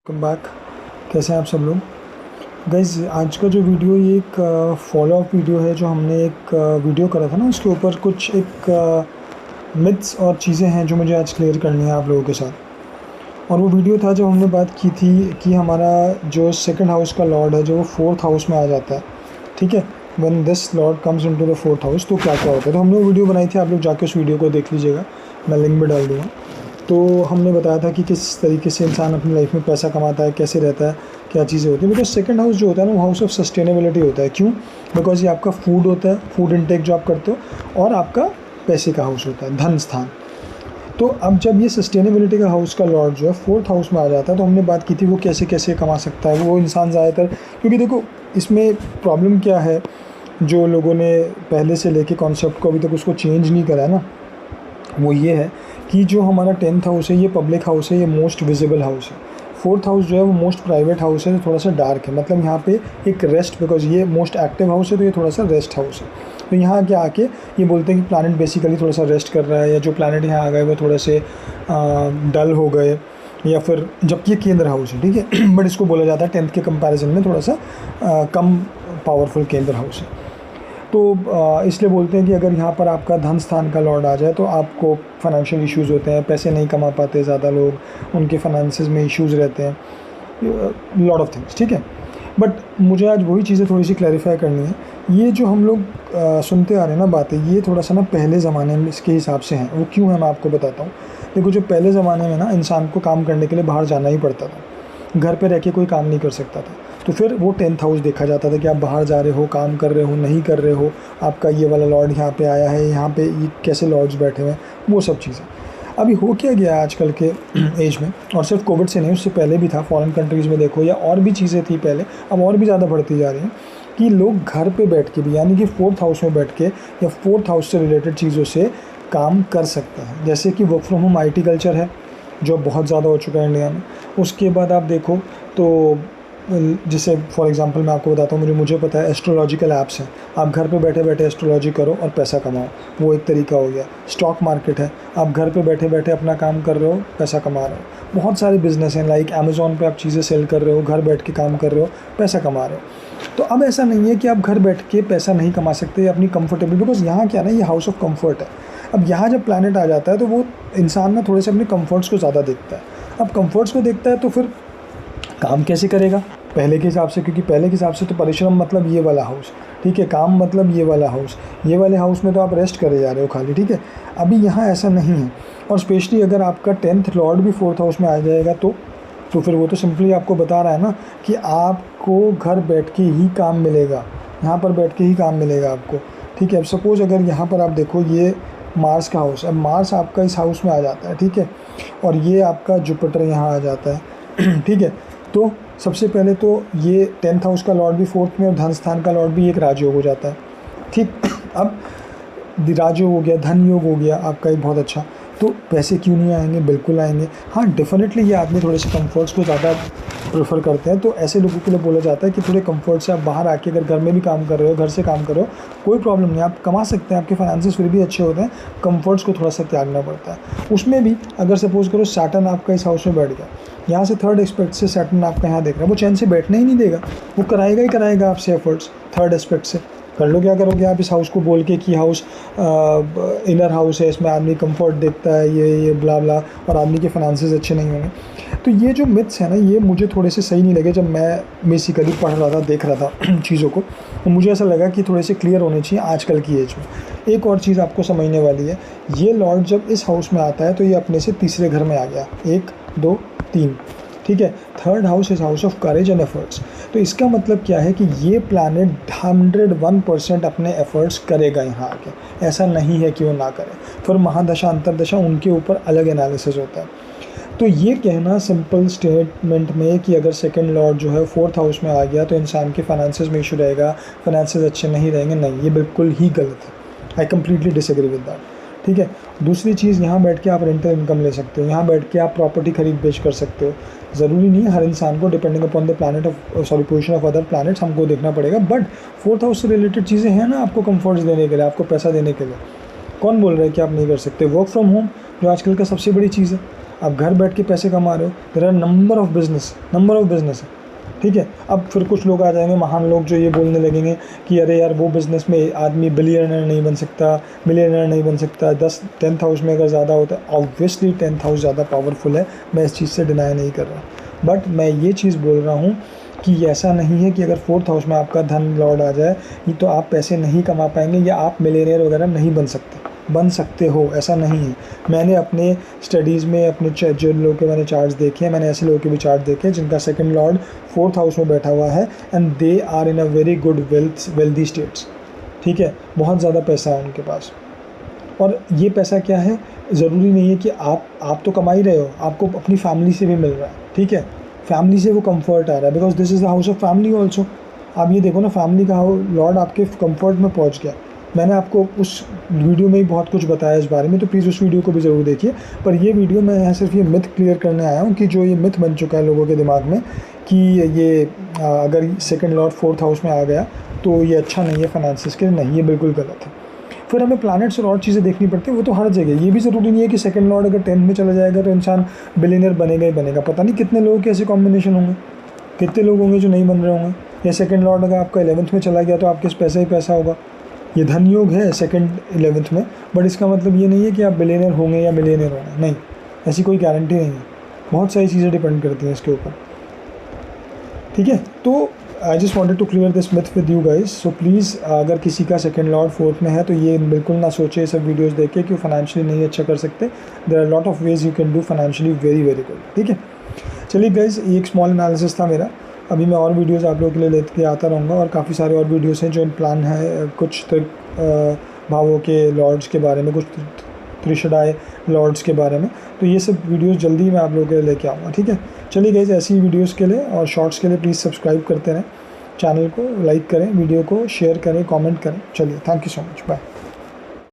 Welcome back. कैसे हैं आप सब लोग? गाइज़, आज का जो वीडियो ये एक फॉलो अप वीडियो है। जो हमने एक वीडियो करा था ना, उसके ऊपर कुछ एक मिथ्स और चीज़ें हैं जो मुझे आज क्लियर करनी है आप लोगों के साथ। और वो वीडियो था जब हमने बात की थी कि हमारा जो सेकंड हाउस का लॉर्ड है, जो वो फोर्थ हाउस में आ जाता है। ठीक है, when this Lord comes into the fourth house, तो क्या क्या होता है। तो हमने वो वीडियो बनाई थी, आप लोग जाके उस वीडियो को देख लीजिएगा, मैं लिंक में डाल दूँगा। तो हमने बताया था कि किस तरीके से इंसान अपनी लाइफ में पैसा कमाता है, कैसे रहता है, क्या चीज़ें होती हैं। बिकॉज सेकंड हाउस जो होता है ना, वो हाउस ऑफ सस्टेनेबिलिटी होता है। क्यों? बिकॉज ये आपका फूड होता है, फूड इनटेक जो आप करते हो, और आपका पैसे का हाउस होता है, धन स्थान। तो अब जब ये सस्टेनेबिलिटी का हाउस का लॉर्ड जो है फोर्थ हाउस में आ जाता है, तो हमने बात की थी वो कैसे कैसे कमा सकता है वो इंसान ज़्यादातर। क्योंकि देखो, इसमें प्रॉब्लम क्या है, जो लोगों ने पहले से लेके कॉन्सेप्ट को अभी तक उसको चेंज नहीं करा है ना, वो ये है कि जो हमारा 10th हाउस है, ये पब्लिक हाउस है, ये मोस्ट विजिबल हाउस है। फोर्थ हाउस जो है वो मोस्ट प्राइवेट हाउस है, तो थोड़ा सा डार्क है। मतलब यहाँ पे एक रेस्ट, बिकॉज ये मोस्ट एक्टिव हाउस है, तो ये थोड़ा सा रेस्ट हाउस है। तो यहाँ आके आके ये बोलते हैं कि प्लानट बेसिकली थोड़ा सा रेस्ट कर रहा है, या जो प्लानट यहाँ आ गए वो थोड़े से डल हो गए, या फिर जबकि ये केंद्र हाउस है। ठीक है बट इसको बोला जाता है 10th के कंपैरिजन में थोड़ा सा कम पावरफुल केंद्र हाउस है। तो इसलिए बोलते हैं कि अगर यहाँ पर आपका धन स्थान का लॉर्ड आ जाए तो आपको फाइनेंशियल इश्यूज़ होते हैं, पैसे नहीं कमा पाते ज़्यादा लोग, उनके फाइनेंसेस में इश्यूज़ रहते हैं, लॉट ऑफ थिंग्स। ठीक है, बट मुझे आज वही चीज़ें थोड़ी सी क्लैरिफाई करनी है। ये जो हम लोग सुनते आ रहे हैं ना बातें, ये थोड़ा सा ना पहले ज़माने में इसके हिसाब से हैं। वो क्यों है मैं आपको बताता हूँ। देखो, जो पहले ज़माने में ना इंसान को काम करने के लिए बाहर जाना ही पड़ता था, घर पे रह के कोई काम नहीं कर सकता था। तो फिर वो 10th हाउस देखा जाता था कि आप बाहर जा रहे हो, काम कर रहे हो, नहीं कर रहे हो, आपका ये वाला लॉर्ड यहाँ पे आया है, यहाँ पे ये कैसे लॉर्ड्स बैठे हुए हैं, वो सब चीज़ें। अभी हो क्या गया आजकल के एज में, और सिर्फ कोविड से नहीं, उससे पहले भी था। फॉरेन कंट्रीज़ में देखो, या और भी चीज़ें थी पहले, अब और भी ज़्यादा बढ़ती जा रही हैं कि लोग घर पे बैठ के भी, यानी कि फोर्थ हाउस में बैठ के या फोर्थ हाउस से रिलेटेड चीज़ों से काम कर सकते हैं। जैसे कि work from home IT culture है, जो बहुत ज़्यादा हो चुका है इंडिया में। उसके बाद आप देखो तो जैसे फॉर एग्जांपल मैं आपको बताता हूँ, मुझे पता है एस्ट्रोलॉजिकल ऐप्स हैं, आप घर पे बैठे बैठे एस्ट्रोलॉजी करो और पैसा कमाओ, वो एक तरीका हो गया। स्टॉक मार्केट है, आप घर पे बैठे बैठे अपना काम कर रहे हो, पैसा कमा रहे हो। बहुत सारे बिजनेस हैं, लाइक अमेज़ॉन पे आप चीज़ें सेल कर रहे हो, घर बैठ के काम कर रहे हो, पैसा कमा रहे हो। तो अब ऐसा नहीं है कि आप घर बैठ के पैसा नहीं कमा सकते अपनी कंफर्टेबल, बिकॉज यहाँ क्या ना, ये हाउस ऑफ कंफर्ट है। अब यहाँ जब प्लैनेट आ जाता है तो वो इंसान ना थोड़े से अपने कंफर्ट्स को ज़्यादा देखता है। अब कंफर्ट्स को देखता है तो फिर काम कैसे करेगा पहले के हिसाब से, क्योंकि पहले के हिसाब से तो परिश्रम मतलब ये वाला हाउस, ठीक है, काम मतलब ये वाला हाउस, ये वाले हाउस में तो आप रेस्ट करे जा रहे हो खाली। ठीक है, अभी यहाँ ऐसा नहीं है। और स्पेशली अगर आपका 10th लॉर्ड भी फोर्थ हाउस में आ जाएगा तो फिर वो तो सिंपली आपको बता रहा है ना कि आपको घर बैठ के ही काम मिलेगा, यहाँ पर बैठ के ही काम मिलेगा आपको। ठीक है, अब सपोज़ अगर यहाँ पर आप देखो, ये मार्स का हाउस, अब मार्स आपका इस हाउस में आ जाता है। ठीक है, और ये आपका जुपिटर यहाँ आ जाता है। ठीक है, तो सबसे पहले तो ये 10th हाउस का लॉर्ड भी फोर्थ में, और धन स्थान का लॉर्ड भी एक राजयोग हो जाता है। ठीक, अब राजयोग हो गया, धन योग हो गया आपका एक बहुत अच्छा। तो पैसे क्यों नहीं आएंगे? बिल्कुल आएंगे। हाँ, डेफिनेटली ये आदमी थोड़े से कंफर्ट्स को ज़्यादा प्रेफर करते हैं, तो ऐसे लोगों के लिए बोला जाता है कि थोड़े कंफर्ट से आप बाहर आके अगर घर में भी काम कर रहे हो, घर से काम कर रहे हो, कोई प्रॉब्लम नहीं, आप कमा सकते हैं, आपके फाइनेंसेस फिर भी अच्छे होते हैं। कंफर्ट्स को थोड़ा सा त्यागना पड़ता है। उसमें भी अगर सपोज करो सैटर्न आपका इस हाउस में बैठ गया, यहाँ से थर्ड एस्पेक्ट से सैटर्न आपका यहाँ देख रहा है, वो चैन से बैठने ही नहीं देगा, वो कराएगा ही कराएगा आपसे एफर्ट्स। थर्ड एस्पेक्ट से कर लो, क्या करोगे आप इस हाउस को बोल के कि हाउस इनर हाउस है, इसमें आदमी कंफर्ट देखता है, ये ब्ला ब्ला, और आदमी के फाइनेंसेस अच्छे नहीं होंगे। तो ये जो मिथ्स है ना, ये मुझे थोड़े से सही नहीं लगे जब मैं बेसिकली पढ़ रहा था, देख रहा था चीज़ों को। तो मुझे ऐसा लगा कि थोड़े से क्लियर होने चाहिए आजकल की एज में। एक और चीज़ आपको समझने वाली है, ये लॉर्ड जब इस हाउस में आता है तो ये अपने से तीसरे घर में आ गया, 1 2 3। ठीक है, third house is house of courage and efforts. तो इसका मतलब क्या है कि ये प्लैनेट 101% अपने एफर्ट्स करेगा यहाँ आके, ऐसा नहीं है कि वो ना करे। फिर महादशा अंतरदशा उनके ऊपर अलग एनालिसिस होता है। तो ये कहना सिंपल स्टेटमेंट में कि अगर सेकंड लॉर्ड जो है फोर्थ हाउस में आ गया तो इंसान के फाइनेंसेस में इशू रहेगा, फाइनेंसेस अच्छे नहीं रहेंगे, नहीं, ये बिल्कुल ही गलत है। I completely disagree with that. ठीक है, दूसरी चीज़, यहाँ बैठ के आप रेंटल इनकम ले सकते हो, यहाँ बैठ के आप प्रॉपर्टी खरीद बेच कर सकते हो। ज़रूरी नहीं है हर इंसान को, depending upon the planet of position of other planets हमको देखना पड़ेगा। बट फोर्थ हाउस से रिलेटेड चीज़ें हैं ना आपको कंफर्ट्स देने के लिए, आपको पैसा देने के लिए। कौन बोल रहा है कि आप नहीं कर सकते? वर्क फ्रॉम होम जो आजकल का सबसे बड़ी चीज़ है, आप घर बैठ के पैसे कमा रहे हो। There are number of business है, ठीक है। अब फिर कुछ लोग आ जाएंगे, महान लोग, जो ये बोलने लगेंगे कि अरे यार वो बिज़नेस में आदमी बिलियनर नहीं बन सकता, मिलियनर नहीं बन सकता। 10th हाउस में अगर ज़्यादा होता है, ऑब्वियसली 10th हाउस ज़्यादा पावरफुल है, मैं इस चीज़ से डिनाई नहीं कर रहा। बट मैं ये चीज़ बोल रहा हूँ कि ऐसा नहीं है कि अगर 4th हाउस में आपका धन लॉर्ड आ जाए तो आप पैसे नहीं कमा पाएंगे या आप मिलियनियर वगैरह नहीं बन सकते हो, ऐसा नहीं है। मैंने अपने स्टडीज़ में अपने जो लोगों के मैंने चार्ट्स देखे हैं, मैंने ऐसे लोगों के भी चार्ट देखे हैं जिनका सेकंड लॉर्ड 4th हाउस में बैठा हुआ है and they are in a very good wealthy states, ठीक है। बहुत ज़्यादा पैसा है उनके पास। और ये पैसा क्या है, ज़रूरी नहीं है कि आप तो कमा ही रहे हो, आपको अपनी फैमिली से भी मिल रहा है, ठीक है। फैमिली से वो कंफर्ट आ रहा है, because this is the house of family also. आप ये देखो ना, फैमिली का लॉर्ड आपके कंफर्ट में पहुंच गया। मैंने आपको उस वीडियो में ही बहुत कुछ बताया इस बारे में, तो प्लीज़ उस वीडियो को भी ज़रूर देखिए। पर ये वीडियो मैं यहाँ सिर्फ ये मिथ क्लियर करने आया हूँ कि जो ये मिथ बन चुका है लोगों के दिमाग में कि ये अगर सेकंड लॉर्ड 4th हाउस में आ गया तो ये अच्छा नहीं है फाइनेंसिस के लिए। नहीं, ये बिल्कुल गलत है। फिर हमें प्लैनेट्स और चीज़ें देखनी पड़ती हैं, वो तो हर जगह। ये भी ज़रूरी नहीं है कि सेकंड लॉर्ड अगर 10th में चला जाएगा तो इंसान बिलियनर बनेगा ही बनेगा। पता नहीं कितने लोगों के ऐसे कॉम्बिनेशन होंगे, कितने लोग होंगे जो नहीं बन रहे होंगे। या सेकंड लॉर्ड अगर आपका 11th में चला गया तो आपके पास पैसा ही पैसा होगा। ये धन योग है सेकंड 11th में, बट इसका मतलब ये नहीं है कि आप बिलियनर होंगे या मिलियनर होंगे, नहीं, ऐसी कोई गारंटी नहीं है। बहुत सारी चीज़ें डिपेंड करती हैं इसके ऊपर, ठीक है। तो I just wanted to clear this myth with you guys. So please, अगर किसी का सेकंड लॉर्ड 4th में है तो ये बिल्कुल ना सोचे सब वीडियोस देख के कि फाइनेंशियली नहीं अच्छा कर सकते। There are lot of ways you can do financially very very good, ठीक है। चलिए गाइज, ये एक स्मॉल एनालिसिस था मेरा। अभी मैं और वीडियोस आप लोगों के लिए लेके आता रहूँगा, और काफ़ी सारे और वीडियोस हैं जो प्लान है, कुछ भावों के लॉर्ड्स के बारे में, कुछ त्रिशदाय लॉर्ड्स के बारे में। तो ये सब वीडियोस जल्दी मैं आप लोगों के लिए लेके आऊँगा, ठीक है। चलिए गाइस, ऐसी वीडियोस के लिए और शॉर्ट्स के लिए प्लीज़ सब्सक्राइब करते रहें, चैनल को लाइक करें, वीडियो को शेयर करें, कमेंट करें। चलिए, thank you so much, bye.